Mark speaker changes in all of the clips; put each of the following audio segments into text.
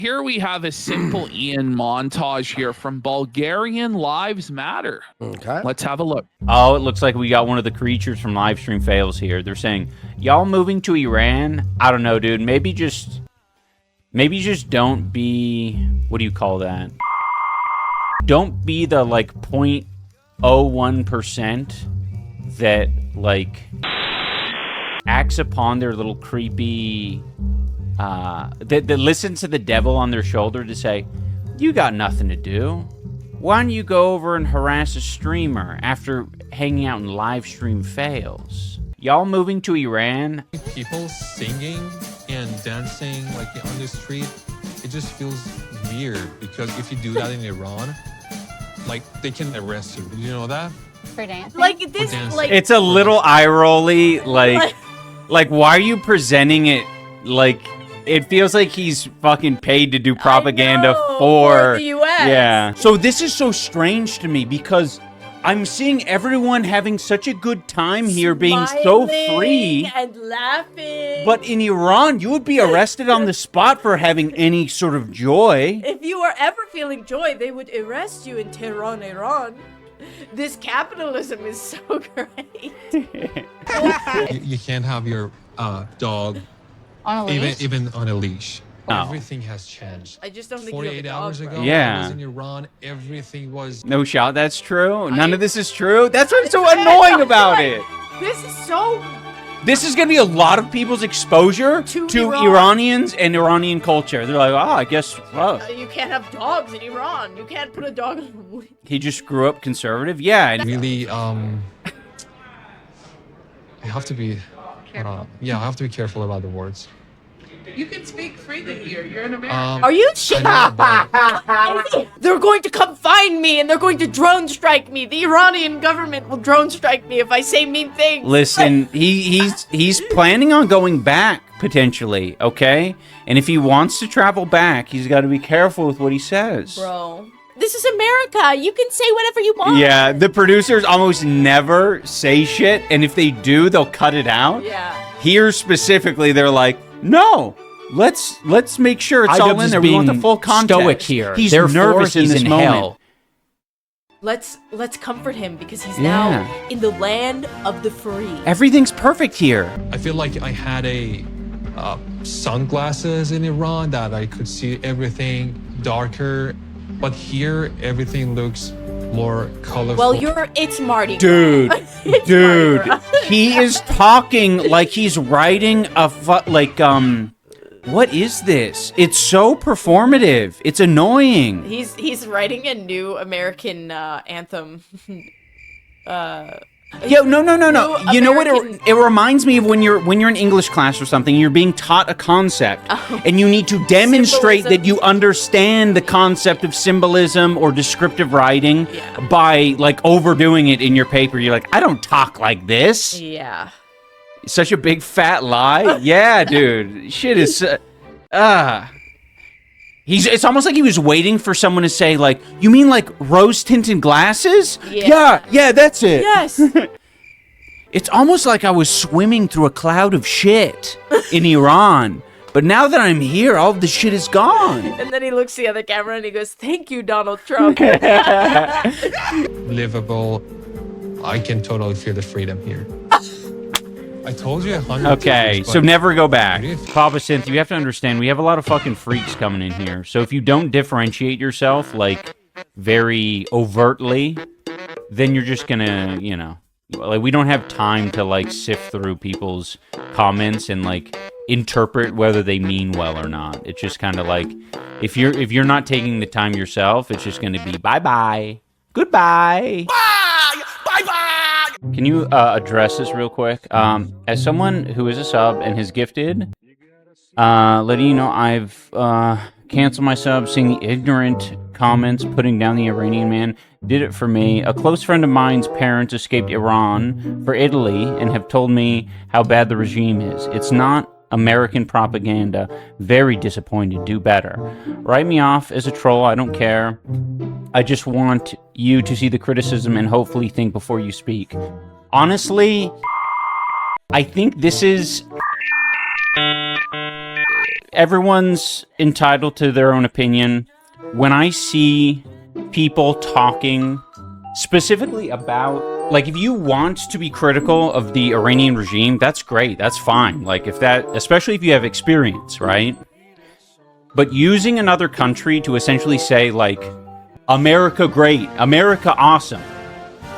Speaker 1: Here we have a simple Ian montage here from Bulgarian Lives Matter.
Speaker 2: Okay.
Speaker 1: Let's have a look.
Speaker 3: Oh, it looks like we got one of the creatures from LivestreamFails here. They're saying, y'all moving to Iran? I don't know, dude. Maybe just don't be, what do you call that? Don't be the, like, 0.01% that, like, acts upon their little creepy... that listen to the devil on their shoulder to say, you got nothing to do. Why don't you go over and harass a streamer after hanging out in LivestreamFails? Y'all moving to Iran?
Speaker 4: People singing and dancing like on the street, it just feels weird because if you do that in Iran, like they can arrest you. Did you know that?
Speaker 5: For dancing?
Speaker 6: Like this, like
Speaker 3: It's a little eye-rolly, like why are you presenting it like... It feels like he's fucking paid to do propaganda for
Speaker 6: the US.
Speaker 3: Yeah. So this is so strange to me because I'm seeing everyone having such a good time here, being so free
Speaker 6: and laughing.
Speaker 3: But in Iran, you would be arrested on the spot for having any sort of joy.
Speaker 6: If you were ever feeling joy, they would arrest you in Tehran, Iran. This capitalism is so great.
Speaker 4: You can't have your dog
Speaker 5: On a leash?
Speaker 4: even on a leash.
Speaker 3: No.
Speaker 4: Everything has changed.
Speaker 6: I just don't think
Speaker 4: 48 hours ago,
Speaker 3: Yeah.
Speaker 4: I was in Iran. Everything was
Speaker 3: No shot, that's true. None of this is true. That's what's so annoying about it.
Speaker 6: This is so...
Speaker 3: This is going to be a lot of people's exposure to
Speaker 6: Iran.
Speaker 3: Iranians and Iranian culture. They're like, oh, I guess, well,
Speaker 6: You can't have dogs in Iran. You can't put a dog on a leash.
Speaker 3: he just grew up conservative. Yeah. And
Speaker 4: really I have to be yeah, I have to be careful about the words.
Speaker 7: You can speak freely here. You're in America.
Speaker 6: Are you shit?
Speaker 4: I know, but
Speaker 6: They're going to come find me and they're going to drone strike me. The Iranian government will drone strike me if I say mean things.
Speaker 3: listen, he's planning on going back, potentially, okay? And if he wants to travel back, he's got to be careful with what he says.
Speaker 6: Bro, this is America. You can say whatever you want.
Speaker 3: Yeah, the producers almost never say shit, and if they do, they'll cut it out.
Speaker 6: Yeah.
Speaker 3: Here specifically, they're like, no, let's make sure it's all in there. We want the full context.
Speaker 2: Stoic here.
Speaker 3: He's
Speaker 2: Therefore,
Speaker 3: nervous in
Speaker 2: he's
Speaker 3: this
Speaker 2: in
Speaker 3: moment.
Speaker 2: hell.
Speaker 6: Let's comfort him because he's
Speaker 3: Yeah.
Speaker 6: now in the land of the free.
Speaker 3: Everything's perfect here.
Speaker 4: I feel like I had a sunglasses in Iran that I could see everything darker, but here everything looks more colorful.
Speaker 6: Well, it's Mardi Gras.
Speaker 3: Dude,
Speaker 6: It's
Speaker 3: dude,
Speaker 6: Mardi Gras.
Speaker 3: he is talking like he's writing what is this? It's so performative. It's annoying.
Speaker 6: He's writing a new American anthem.
Speaker 3: Yeah, no.
Speaker 6: New
Speaker 3: You know what?
Speaker 6: American-
Speaker 3: It reminds me of when you're in English class or something. You're being taught a concept, and you need to demonstrate
Speaker 6: Symbolism.
Speaker 3: that you understand the concept of symbolism or descriptive writing by like overdoing it in your paper. You're like, I don't talk like this.
Speaker 6: Yeah.
Speaker 3: Such a big fat lie. Yeah, dude. Shit is. It's almost like he was waiting for someone to say, like, you mean like rose-tinted glasses?
Speaker 6: Yeah.
Speaker 3: Yeah, that's it.
Speaker 6: Yes.
Speaker 3: It's almost like I was swimming through a cloud of shit in Iran. But now that I'm here, all of the shit is gone.
Speaker 6: And then he looks the other camera and he goes, "Thank you, Donald Trump."
Speaker 4: livable. I can totally feel the freedom here. I told you 100
Speaker 3: Okay,
Speaker 4: times,
Speaker 3: so
Speaker 4: but-
Speaker 3: never go back. Papa Synth, you have to understand, we have a lot of fucking freaks coming in here. So if you don't differentiate yourself, like, very overtly, then you're just gonna, you know, like, we don't have time to, like, sift through people's comments and, like, interpret whether they mean well or not. It's just kind of like, if you're not taking the time yourself, it's just gonna be bye-bye, goodbye. Can you address this real quick? As someone who is a sub and has gifted, letting you know I've canceled my sub, seeing the ignorant comments, putting down the Iranian man, did it for me. A close friend of mine's parents escaped Iran for Italy and have told me how bad the regime is. It's not American propaganda. Very disappointed. Do better. Write me off as a troll. I don't care. I just want you to see the criticism and hopefully think before you speak. Honestly, I think this is... everyone's entitled to their own opinion. When I see people talking specifically about, like, if you want to be critical of the Iranian regime, that's great. That's fine. Like, if that, especially if you have experience, right? But using another country to essentially say, like, America great, America awesome,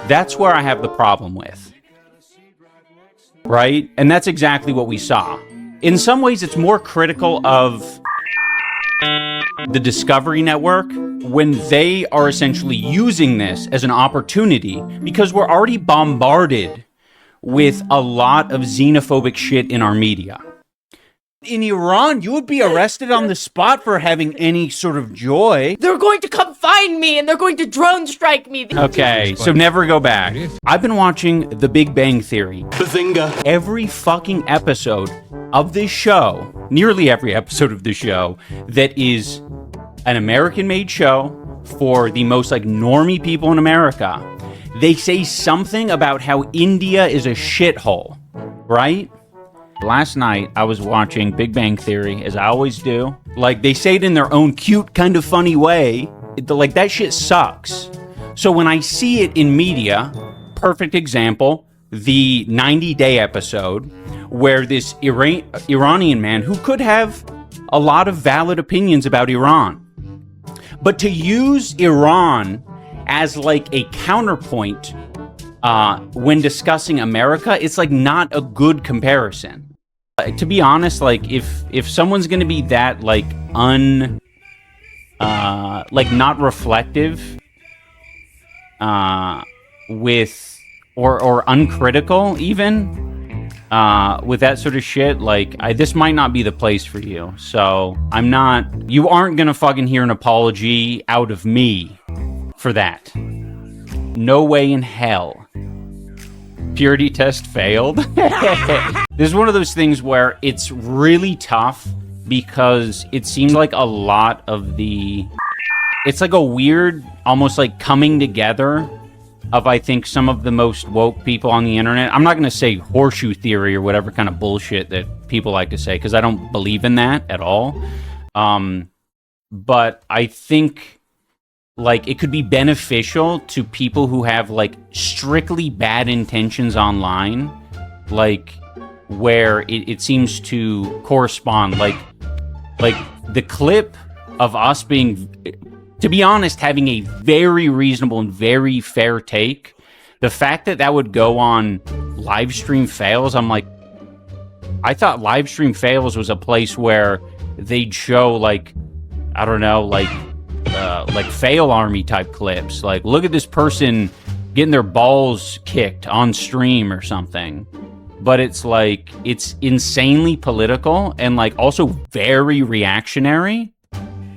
Speaker 3: that's where I have the problem with. Right? And that's exactly what we saw. In some ways, it's more critical of the Discovery Network when they are essentially using this as an opportunity, because we're already bombarded with a lot of xenophobic shit in our media. In Iran, you would be arrested on the spot for having any sort of joy.
Speaker 6: They're going to come find me and they're going to drone strike me.
Speaker 3: Okay, so never go back. I've been watching The Big Bang Theory.
Speaker 2: Bazinga.
Speaker 3: Every fucking episode of this show, nearly every episode of the show, that is an American-made show for the most, like, normie people in America, they say something about how India is a shithole, right? Last night, I was watching Big Bang Theory, as I always do. Like, they say it in their own cute, kind of funny way. Like, that shit sucks. So when I see it in media, perfect example, the 90-day episode, where this Iranian man, who could have a lot of valid opinions about Iran, but to use Iran as, like, a counterpoint when discussing America, it's, like, not a good comparison. To be honest, like, if someone's gonna be that, like, like, not reflective, with, or uncritical, even, with that sort of shit, like, this might not be the place for you. So, you aren't gonna fucking hear an apology out of me for that. No way in hell. Purity test failed. This is one of those things where it's really tough because it seems like a lot of it's like a weird, almost like coming together of, I think, some of the most woke people on the internet. I'm not going to say horseshoe theory or whatever kind of bullshit that people like to say, because I don't believe in that at all. But I think, like, it could be beneficial to people who have, like, strictly bad intentions online, like, where it seems to correspond. Like the clip of us being, to be honest, having a very reasonable and very fair take, the fact that that would go on LivestreamFails, I'm like, I thought LivestreamFails was a place where they'd show, like, I don't know, like fail army type clips. Like, look at this person getting their balls kicked on stream or something. But it's like, it's insanely political and, like, also very reactionary.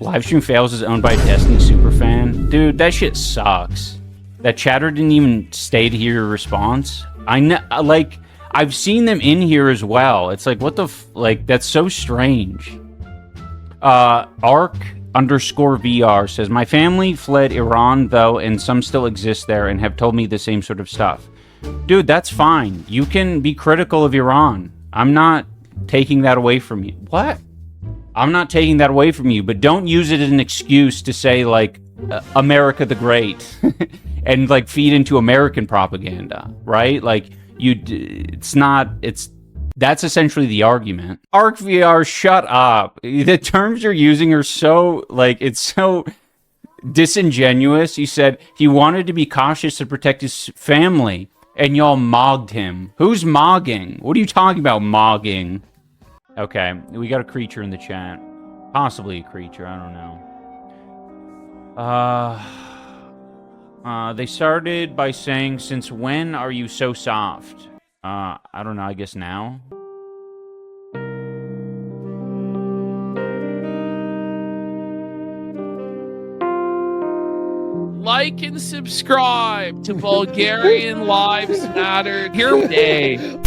Speaker 3: LivestreamFails is owned by a Destiny superfan. Dude, that shit sucks. That chatter didn't even stay to hear your response. I know, like, I've seen them in here as well. It's like, what the like, that's so strange. Arc_VR says, my family fled Iran, though, and some still exist there and have told me the same sort of stuff. Dude, that's fine. You can be critical of Iran. I'm not taking that away from you. What? I'm not taking that away from you, but don't use it as an excuse to say, like, America the Great and, like, feed into American propaganda, right? Like, that's essentially the argument. ArcVR, shut up. The terms you're using are so, like, it's so disingenuous. You said he wanted to be cautious to protect his family, and y'all mogged him. Who's mogging? What are you talking about, mogging? Okay, we got a creature in the chat. Possibly a creature, I don't know. They started by saying, since when are you so soft? I don't know, I guess now?
Speaker 1: Like and subscribe to Bulgarian Lives Matter here today.